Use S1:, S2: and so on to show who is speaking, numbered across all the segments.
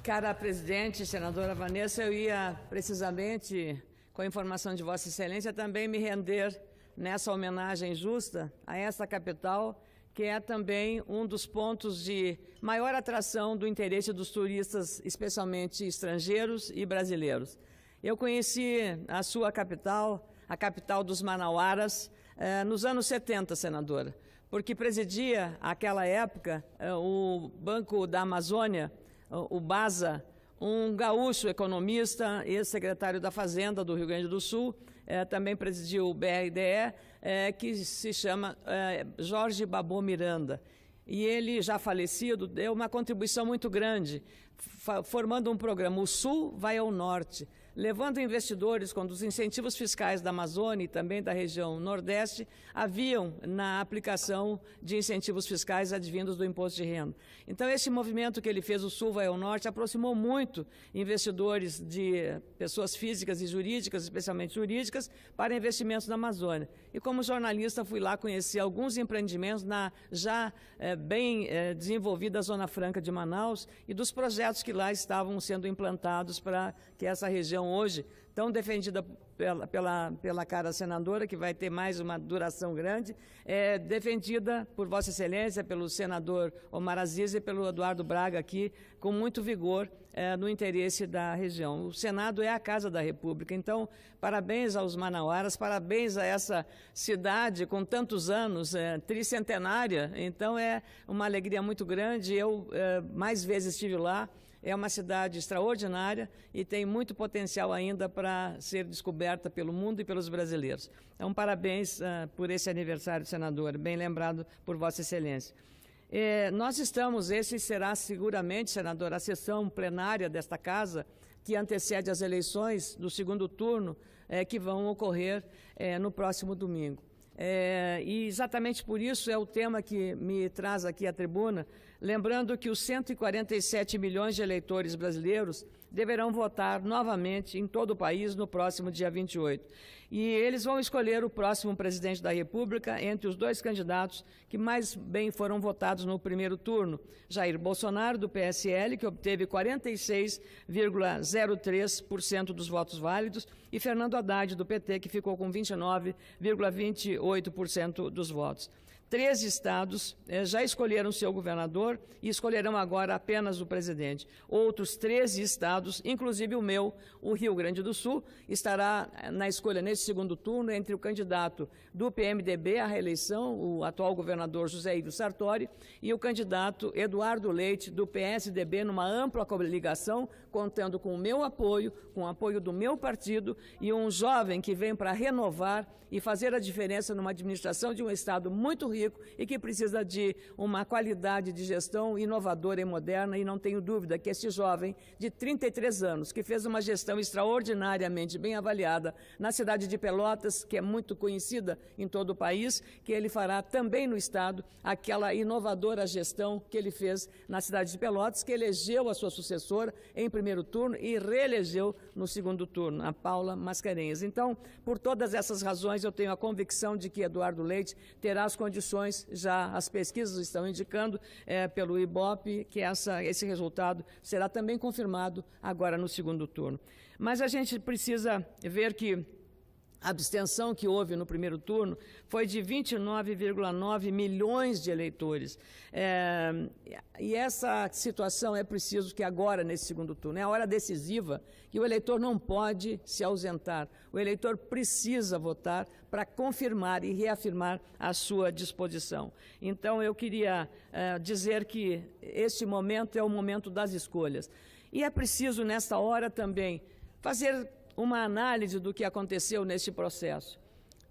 S1: Cara presidente, senadora Vanessa, eu ia precisamente, com a informação de Vossa Excelência, também me render nessa homenagem justa a essa capital, que é também um dos pontos de maior atração do interesse dos turistas, especialmente estrangeiros e brasileiros. Eu conheci a sua capital, a capital dos manauaras, nos anos 70, senadora, porque presidia, àquela época, o Banco da Amazônia, o BASA, um gaúcho economista, ex-secretário da Fazenda do Rio Grande do Sul, também presidiu o BRDE, que se chama Jorge Babô Miranda. E ele, já falecido, deu uma contribuição muito grande, formando um programa, o Sul vai ao Norte, levando investidores quando os incentivos fiscais da Amazônia e também da região Nordeste haviam na aplicação de incentivos fiscais advindos do imposto de renda. Então, esse movimento que ele fez, o Sul vai ao Norte, aproximou muito investidores de pessoas físicas e jurídicas, especialmente jurídicas, para investimentos na Amazônia. E como jornalista, fui lá conhecer alguns empreendimentos na já bem desenvolvida Zona Franca de Manaus e dos projetos que lá estavam sendo implantados para que essa região hoje, tão defendida pela cara senadora, que vai ter mais uma duração grande, defendida por Vossa Excelência, pelo senador Omar Aziz e pelo Eduardo Braga aqui, com muito vigor no interesse da região. O Senado é a Casa da República, então, parabéns aos manauaras, parabéns a essa cidade com tantos anos, tricentenária, então é uma alegria muito grande. Eu mais vezes estive lá. É uma cidade extraordinária e tem muito potencial ainda para ser descoberta pelo mundo e pelos brasileiros. Então, parabéns por esse aniversário, senador, bem lembrado por Vossa Excelência. Nós estamos, esse será seguramente, senador, a sessão plenária desta Casa, que antecede as eleições do segundo turno, que vão ocorrer no próximo domingo. E exatamente por isso é o tema que me traz aqui à tribuna, lembrando que os 147 milhões de eleitores brasileiros deverão votar novamente em todo o país no próximo dia 28. E eles vão escolher o próximo presidente da República entre os dois candidatos que mais bem foram votados no primeiro turno. Jair Bolsonaro, do PSL, que obteve 46,03% dos votos válidos, e Fernando Haddad, do PT, que ficou com 29,28% dos votos. 13 estados já escolheram seu governador e escolherão agora apenas o presidente. Outros 13 estados, inclusive o meu, o Rio Grande do Sul, estará na escolha nesse segundo turno entre o candidato do PMDB à reeleição, o atual governador José Ivo Sartori, e o candidato Eduardo Leite, do PSDB, numa ampla coligação, contando com o meu apoio, com o apoio do meu partido e um jovem que vem para renovar e fazer a diferença numa administração de um estado muito rico e que precisa de uma qualidade de gestão inovadora e moderna, e não tenho dúvida que esse jovem de 33 anos, que fez uma gestão extraordinariamente bem avaliada na cidade de Pelotas, que é muito conhecida em todo o país, que ele fará também no estado aquela inovadora gestão que ele fez na cidade de Pelotas, que elegeu a sua sucessora em primeiro turno e reelegeu no segundo turno, a Paula Mascarenhas. Então, por todas essas razões, eu tenho a convicção de que Eduardo Leite terá as condições, já as pesquisas estão indicando pelo IBOP, que esse resultado será também confirmado agora no segundo turno. Mas a gente precisa ver que a abstenção que houve no primeiro turno foi de 29,9 milhões de eleitores. E essa situação é preciso que agora, nesse segundo turno, é a hora decisiva, que o eleitor não pode se ausentar. O eleitor precisa votar para confirmar e reafirmar a sua disposição. Então, eu queria dizer que este momento é o momento das escolhas. E é preciso, nesta hora também, fazer uma análise do que aconteceu neste processo.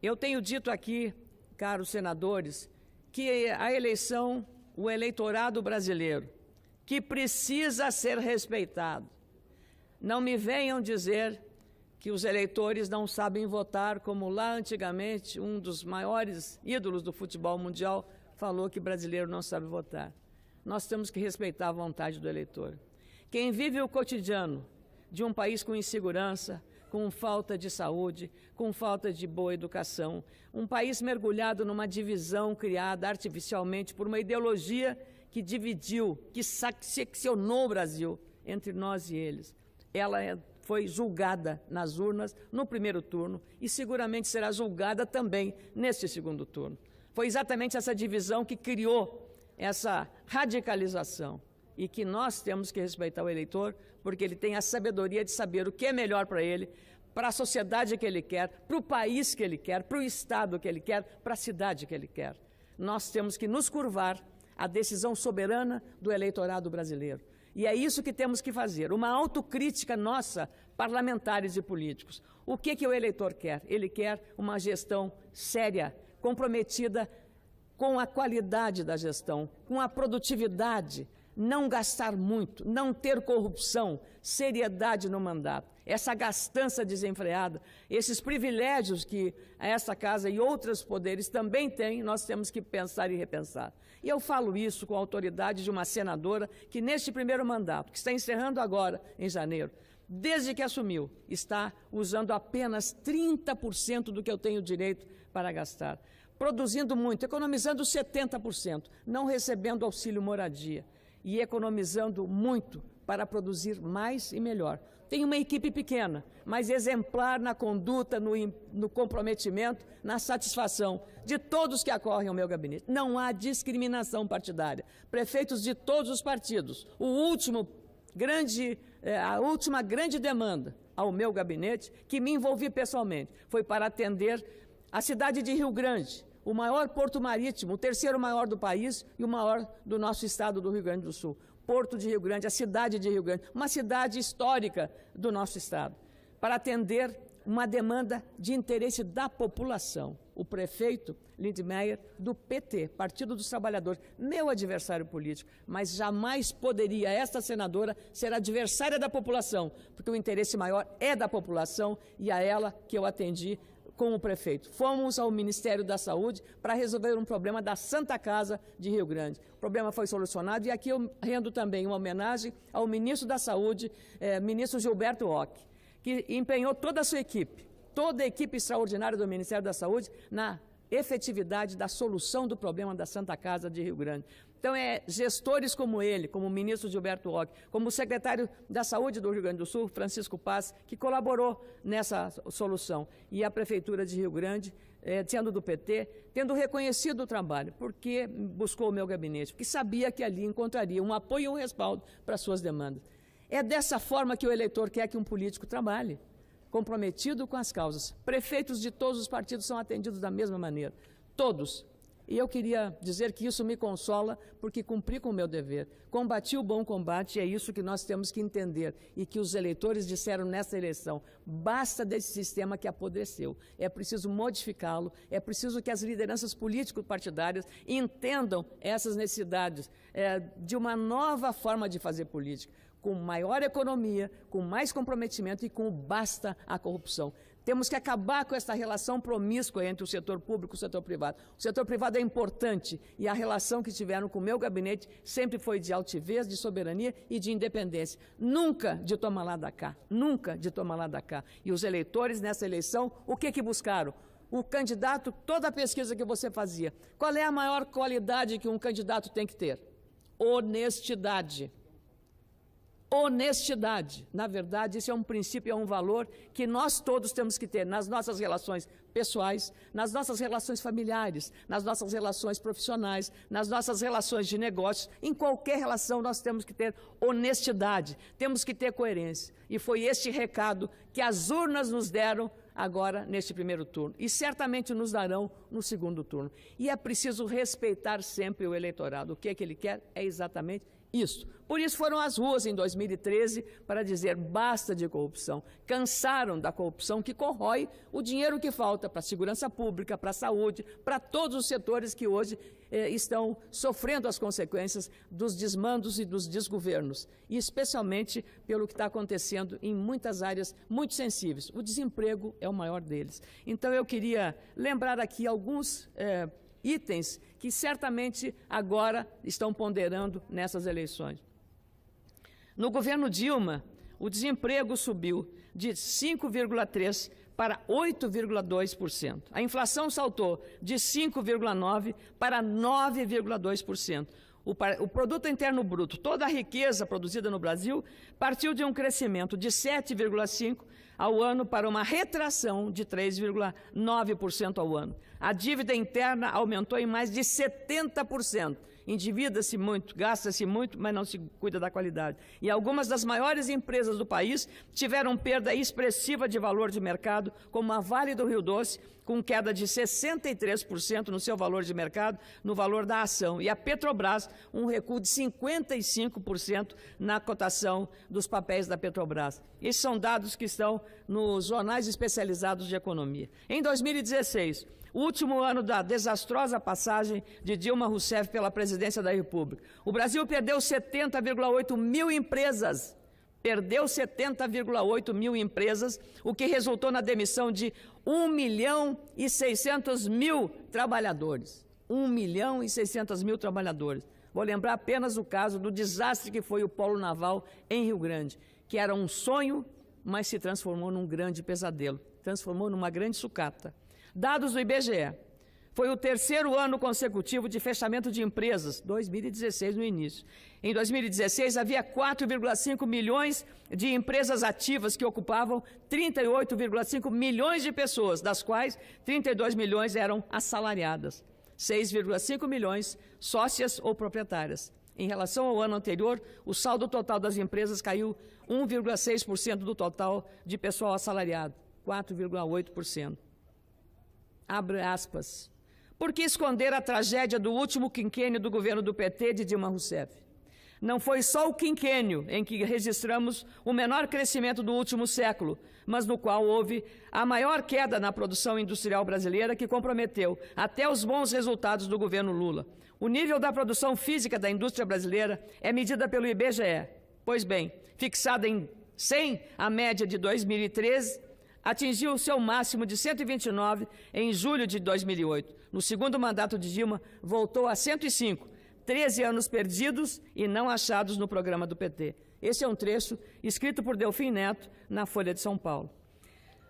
S1: Eu tenho dito aqui, caros senadores, que a eleição, o eleitorado brasileiro, que precisa ser respeitado. Não me venham dizer que os eleitores não sabem votar, como lá antigamente um dos maiores ídolos do futebol mundial falou que brasileiro não sabe votar. Nós temos que respeitar a vontade do eleitor. Quem vive o cotidiano de um país com insegurança, com falta de saúde, com falta de boa educação, um país mergulhado numa divisão criada artificialmente por uma ideologia que dividiu, que seccionou o Brasil entre nós e eles. Ela foi julgada nas urnas no primeiro turno e seguramente será julgada também neste segundo turno. Foi exatamente essa divisão que criou essa radicalização e que nós temos que respeitar o eleitor, porque ele tem a sabedoria de saber o que é melhor para ele, para a sociedade que ele quer, para o país que ele quer, para o estado que ele quer, para a cidade que ele quer. Nós temos que nos curvar à decisão soberana do eleitorado brasileiro. E é isso que temos que fazer, uma autocrítica nossa, parlamentares e políticos. O que o eleitor quer? Ele quer uma gestão séria, comprometida com a qualidade da gestão, com a produtividade, não gastar muito, não ter corrupção, seriedade no mandato. Essa gastança desenfreada, esses privilégios que essa casa e outros poderes também têm, nós temos que pensar e repensar. E eu falo isso com a autoridade de uma senadora que, neste primeiro mandato, que está encerrando agora, em janeiro, desde que assumiu, está usando apenas 30% do que eu tenho direito para gastar, produzindo muito, economizando 70%, não recebendo auxílio moradia e economizando muito para produzir mais e melhor. Tem uma equipe pequena, mas exemplar na conduta, no comprometimento, na satisfação de todos que acorrem ao meu gabinete. Não há discriminação partidária. Prefeitos de todos os partidos. A última grande demanda ao meu gabinete, que me envolvi pessoalmente, foi para atender a cidade de Rio Grande, o maior porto marítimo, o terceiro maior do país e o maior do nosso estado do Rio Grande do Sul. Porto de Rio Grande, a cidade de Rio Grande, uma cidade histórica do nosso estado, para atender uma demanda de interesse da população. O prefeito Lindmeier, do PT, Partido dos Trabalhadores, meu adversário político, mas jamais poderia esta senadora ser adversária da população, porque o interesse maior é da população e a ela que eu atendi com o prefeito. Fomos ao Ministério da Saúde para resolver um problema da Santa Casa de Rio Grande. O problema foi solucionado e aqui eu rendo também uma homenagem ao ministro da Saúde, ministro Gilberto Ock, que empenhou toda a sua equipe, toda a equipe extraordinária do Ministério da Saúde na efetividade da solução do problema da Santa Casa de Rio Grande. Então, gestores como ele, como o ministro Gilberto Ock, como o secretário da Saúde do Rio Grande do Sul, Francisco Paz, que colaborou nessa solução. E a Prefeitura de Rio Grande, sendo do PT, tendo reconhecido o trabalho, porque buscou o meu gabinete, porque sabia que ali encontraria um apoio e um respaldo para as suas demandas. É dessa forma que o eleitor quer que um político trabalhe, comprometido com as causas. Prefeitos de todos os partidos são atendidos da mesma maneira, todos. E eu queria dizer que isso me consola, porque cumpri com o meu dever. Combati o bom combate, e é isso que nós temos que entender. E que os eleitores disseram nessa eleição, basta desse sistema que apodreceu. É preciso modificá-lo, é preciso que as lideranças político-partidárias entendam essas necessidades de uma nova forma de fazer política, com maior economia, com mais comprometimento e com o basta à corrupção. Temos que acabar com essa relação promíscua entre o setor público e o setor privado. O setor privado é importante e a relação que tiveram com o meu gabinete sempre foi de altivez, de soberania e de independência. Nunca de tomar lá da cá, nunca de tomar lá da cá. E os eleitores nessa eleição, o que buscaram? O candidato, toda a pesquisa que você fazia, qual é a maior qualidade que um candidato tem que ter? Honestidade. Honestidade. Na verdade, isso é um princípio, é um valor que nós todos temos que ter nas nossas relações pessoais, nas nossas relações familiares, nas nossas relações profissionais, nas nossas relações de negócios. Em qualquer relação nós temos que ter honestidade, temos que ter coerência. E foi este recado que as urnas nos deram agora neste primeiro turno e certamente nos darão no segundo turno. E é preciso respeitar sempre o eleitorado. O que é que ele quer é exatamente isso. Por isso foram às ruas em 2013 para dizer basta de corrupção. Cansaram da corrupção que corrói o dinheiro que falta para a segurança pública, para a saúde, para todos os setores que hoje estão sofrendo as consequências dos desmandos e dos desgovernos. E especialmente pelo que está acontecendo em muitas áreas muito sensíveis. O desemprego é o maior deles. Então eu queria lembrar aqui alguns itens que certamente agora estão ponderando nessas eleições. No governo Dilma, o desemprego subiu de 5,3% para 8,2%. A inflação saltou de 5,9% para 9,2%. O produto interno bruto, toda a riqueza produzida no Brasil, partiu de um crescimento de 7,5% ao ano para uma retração de 3,9% ao ano. A dívida interna aumentou em mais de 70%. Endivida-se muito, gasta-se muito, mas não se cuida da qualidade. E algumas das maiores empresas do país tiveram perda expressiva de valor de mercado, como a Vale do Rio Doce, com queda de 63% no seu valor de mercado, no valor da ação. E a Petrobras, um recuo de 55% na cotação dos papéis da Petrobras. Esses são dados que estão nos jornais especializados de economia. Em 2016, o último ano da desastrosa passagem de Dilma Rousseff pela presidência da República, o Brasil perdeu 70,8 mil empresas. Perdeu 70,8 mil empresas, o que resultou na demissão de 1.600.000 trabalhadores. 1.600.000 trabalhadores. Vou lembrar apenas o caso do desastre que foi o Polo Naval em Rio Grande, que era um sonho, mas se transformou num grande pesadelo, transformou numa grande sucata. Dados do IBGE, foi o terceiro ano consecutivo de fechamento de empresas, 2016 no início. Em 2016, havia 4,5 milhões de empresas ativas que ocupavam 38,5 milhões de pessoas, das quais 32 milhões eram assalariadas, 6,5 milhões sócias ou proprietárias. Em relação ao ano anterior, o saldo total das empresas caiu 1,6% do total de pessoal assalariado, 4,8%. Abre aspas. Por que esconder a tragédia do último quinquênio do governo do PT de Dilma Rousseff? Não foi só o quinquênio em que registramos o menor crescimento do último século, mas no qual houve a maior queda na produção industrial brasileira, que comprometeu até os bons resultados do governo Lula. O nível da produção física da indústria brasileira é medida pelo IBGE. Pois bem, fixada em 100, a média de 2013, atingiu o seu máximo de 129 em julho de 2008. No segundo mandato de Dilma, voltou a 105, 13 anos perdidos e não achados no programa do PT. Esse é um trecho escrito por Delfim Neto na Folha de São Paulo.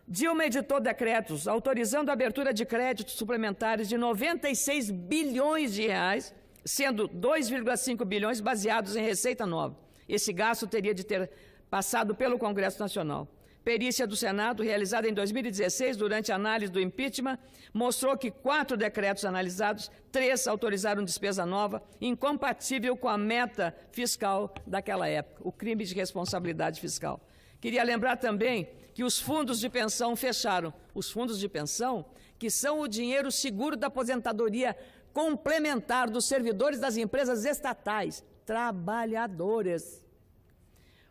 S1: Dilma editou decretos autorizando a abertura de créditos suplementares de 96 bilhões de reais, sendo 2,5 bilhões baseados em receita nova. Esse gasto teria de ter passado pelo Congresso Nacional. Perícia do Senado, realizada em 2016, durante a análise do impeachment, mostrou que 4 decretos analisados, 3 autorizaram despesa nova, incompatível com a meta fiscal daquela época, o crime de responsabilidade fiscal. Queria lembrar também que os fundos de pensão fecharam. Os fundos de pensão, que são o dinheiro seguro da aposentadoria complementar dos servidores das empresas estatais, trabalhadores.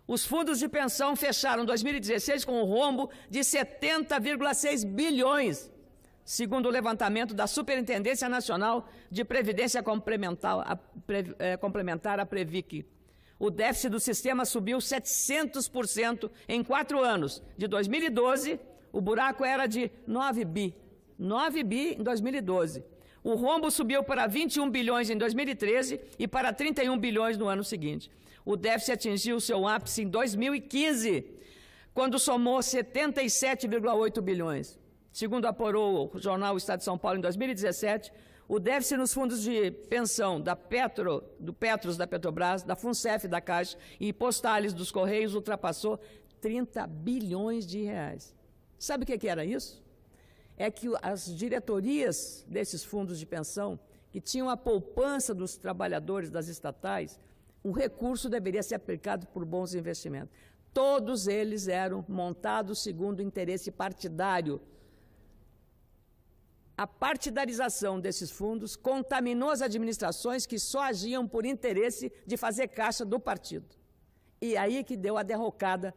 S1: Os fundos de pensão fecharam 2016 com um rombo de 70,6 bilhões, segundo o levantamento da Superintendência Nacional de Previdência Complementar, a Previc. O déficit do sistema subiu 700% em 4 anos. De 2012, o buraco era de 9 bi. 9 bi em 2012. O rombo subiu para 21 bilhões em 2013 e para 31 bilhões no ano seguinte. O déficit atingiu seu ápice em 2015, quando somou 77,8 bilhões. Segundo apurou o jornal Estado de São Paulo em 2017, o déficit nos fundos de pensão do Petros, da Petrobras, da FUNCEF, da Caixa e Postales dos Correios ultrapassou 30 bilhões de reais. Sabe o que era isso? É que as diretorias desses fundos de pensão, que tinham a poupança dos trabalhadores das estatais, o recurso deveria ser aplicado por bons investimentos. Todos eles eram montados segundo o interesse partidário. A partidarização desses fundos contaminou as administrações que só agiam por interesse de fazer caixa do partido. E aí que deu a derrocada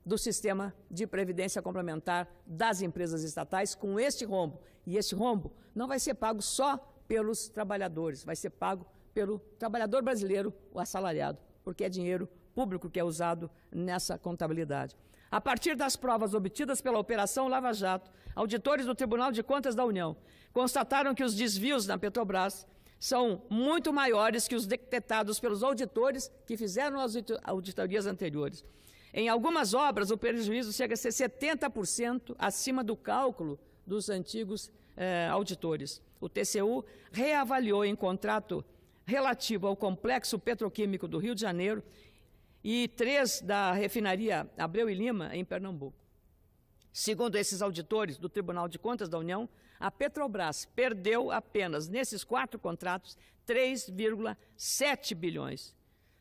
S1: do sistema de previdência complementar das empresas estatais com este rombo. E esse rombo não vai ser pago só pelos trabalhadores, vai ser pago pelo trabalhador brasileiro, o assalariado, porque é dinheiro público que é usado nessa contabilidade. A partir das provas obtidas pela Operação Lava Jato, auditores do Tribunal de Contas da União constataram que os desvios na Petrobras são muito maiores que os detectados pelos auditores que fizeram as auditorias anteriores. Em algumas obras, o prejuízo chega a ser 70% acima do cálculo dos antigos auditores. O TCU reavaliou em contrato relativo ao complexo petroquímico do Rio de Janeiro e 3 da refinaria Abreu e Lima, em Pernambuco. Segundo esses auditores do Tribunal de Contas da União, a Petrobras perdeu apenas nesses 4 contratos 3,7 bilhões.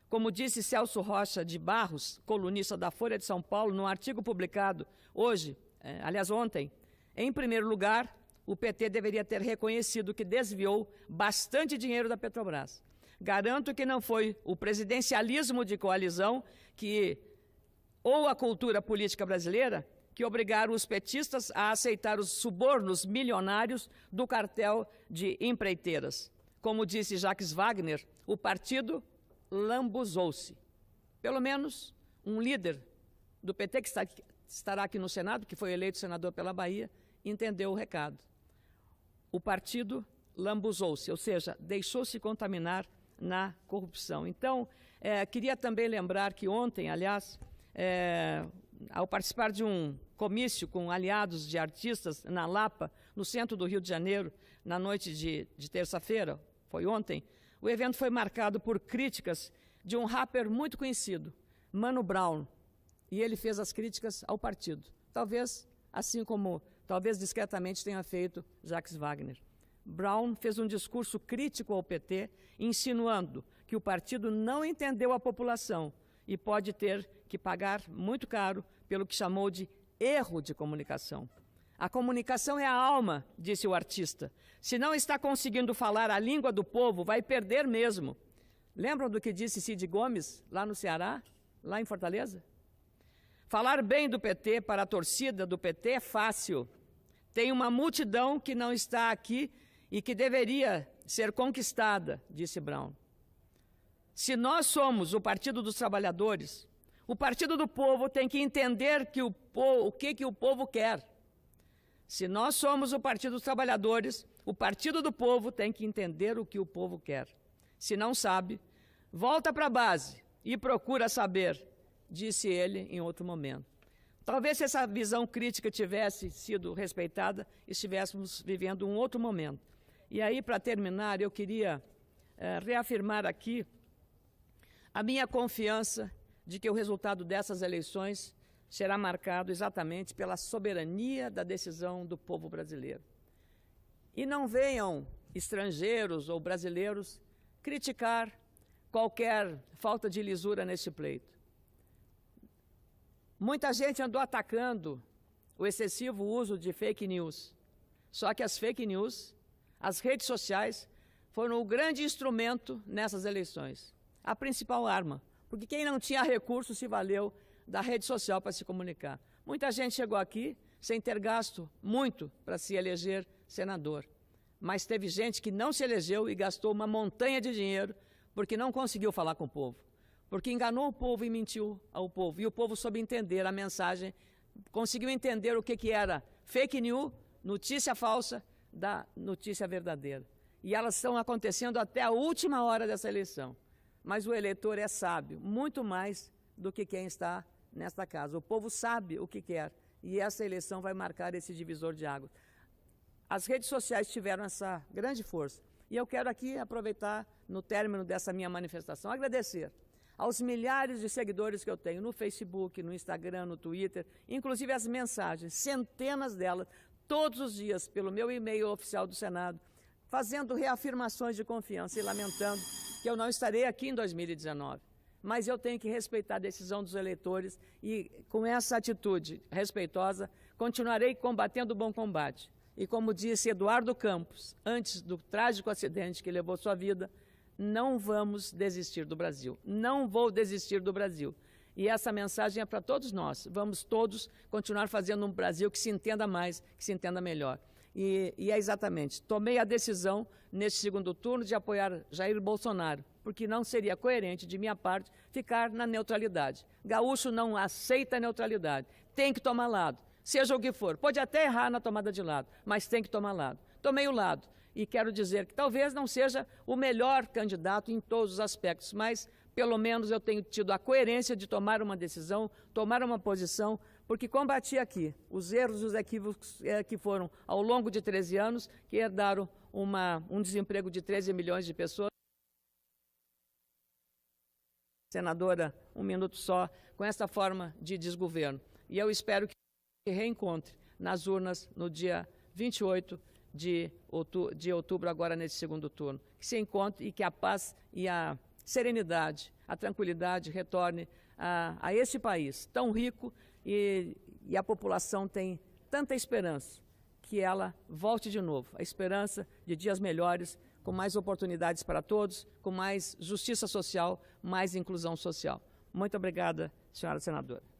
S1: Como disse Celso Rocha de Barros, colunista da Folha de São Paulo, num artigo publicado ontem, em primeiro lugar, o PT deveria ter reconhecido que desviou bastante dinheiro da Petrobras. Garanto que não foi o presidencialismo de coalizão ou a cultura política brasileira que obrigaram os petistas a aceitar os subornos milionários do cartel de empreiteiras. Como disse Jacques Wagner, o partido lambuzou-se. Pelo menos um líder do PT, que estará aqui no Senado, que foi eleito senador pela Bahia, entendeu o recado. O partido lambuzou-se, ou seja, deixou-se contaminar na corrupção. Então, queria também lembrar que ontem, aliás, ao participar de um comício com aliados de artistas na Lapa, no centro do Rio de Janeiro, na noite de terça-feira, foi ontem, o evento foi marcado por críticas de um rapper muito conhecido, Mano Brown, e ele fez as críticas ao partido. Talvez, assim como, talvez discretamente tenha feito Jacques Wagner. Brown fez um discurso crítico ao PT, insinuando que o partido não entendeu a população e pode ter que pagar muito caro pelo que chamou de erro de comunicação. A comunicação é a alma, disse o artista. Se não está conseguindo falar a língua do povo, vai perder mesmo. Lembram do que disse Cid Gomes, lá no Ceará, lá em Fortaleza? Falar bem do PT para a torcida do PT é fácil. Tem uma multidão que não está aqui e que deveria ser conquistada, disse Brown. Se nós somos o Partido dos Trabalhadores, o Partido do Povo tem que entender o que o povo quer. Se nós somos o Partido dos Trabalhadores, o Partido do Povo tem que entender o que o povo quer. Se não sabe, volta para a base e procura saber, disse ele em outro momento. Talvez se essa visão crítica tivesse sido respeitada, estivéssemos vivendo um outro momento. E aí, para terminar, eu queria reafirmar aqui a minha confiança de que o resultado dessas eleições será marcado exatamente pela soberania da decisão do povo brasileiro. E não venham estrangeiros ou brasileiros criticar qualquer falta de lisura neste pleito. Muita gente andou atacando o excessivo uso de fake news. Só que as fake news, as redes sociais, foram o grande instrumento nessas eleições. A principal arma, porque quem não tinha recurso se valeu da rede social para se comunicar. Muita gente chegou aqui sem ter gasto muito para se eleger senador. Mas teve gente que não se elegeu e gastou uma montanha de dinheiro porque não conseguiu falar com o povo. Porque enganou o povo e mentiu ao povo. E o povo soube entender a mensagem, conseguiu entender o que era fake news, notícia falsa, da notícia verdadeira. E elas estão acontecendo até a última hora dessa eleição. Mas o eleitor é sábio, muito mais do que quem está nesta casa. O povo sabe o que quer e essa eleição vai marcar esse divisor de águas. As redes sociais tiveram essa grande força. E eu quero aqui aproveitar, no término dessa minha manifestação, agradecer aos milhares de seguidores que eu tenho no Facebook, no Instagram, no Twitter, inclusive as mensagens, centenas delas, todos os dias, pelo meu e-mail oficial do Senado, fazendo reafirmações de confiança e lamentando que eu não estarei aqui em 2019. Mas eu tenho que respeitar a decisão dos eleitores e, com essa atitude respeitosa, continuarei combatendo o bom combate. E como disse Eduardo Campos, antes do trágico acidente que levou sua vida, não vamos desistir do Brasil. Não vou desistir do Brasil. E essa mensagem é para todos nós. Vamos todos continuar fazendo um Brasil que se entenda mais, que se entenda melhor. E é exatamente, tomei a decisão, neste segundo turno, de apoiar Jair Bolsonaro, porque não seria coerente, de minha parte, ficar na neutralidade. Gaúcho não aceita a neutralidade, tem que tomar lado, seja o que for. Pode até errar na tomada de lado, mas tem que tomar lado. Tomei o lado e quero dizer que talvez não seja o melhor candidato em todos os aspectos, mas pelo menos eu tenho tido a coerência de tomar uma decisão, tomar uma posição, porque combati aqui os erros e os equívocos que foram ao longo de 13 anos, que herdaram um desemprego de 13 milhões de pessoas. senadora, um minuto só, com essa forma de desgoverno. E eu espero que reencontre nas urnas no dia 28 de outubro, agora nesse segundo turno. Que se encontre e que a paz e a serenidade, a tranquilidade retorne a esse país tão rico e a população tem tanta esperança que ela volte de novo. A esperança de dias melhores, com mais oportunidades para todos, com mais justiça social, mais inclusão social. Muito obrigada, senhora senadora.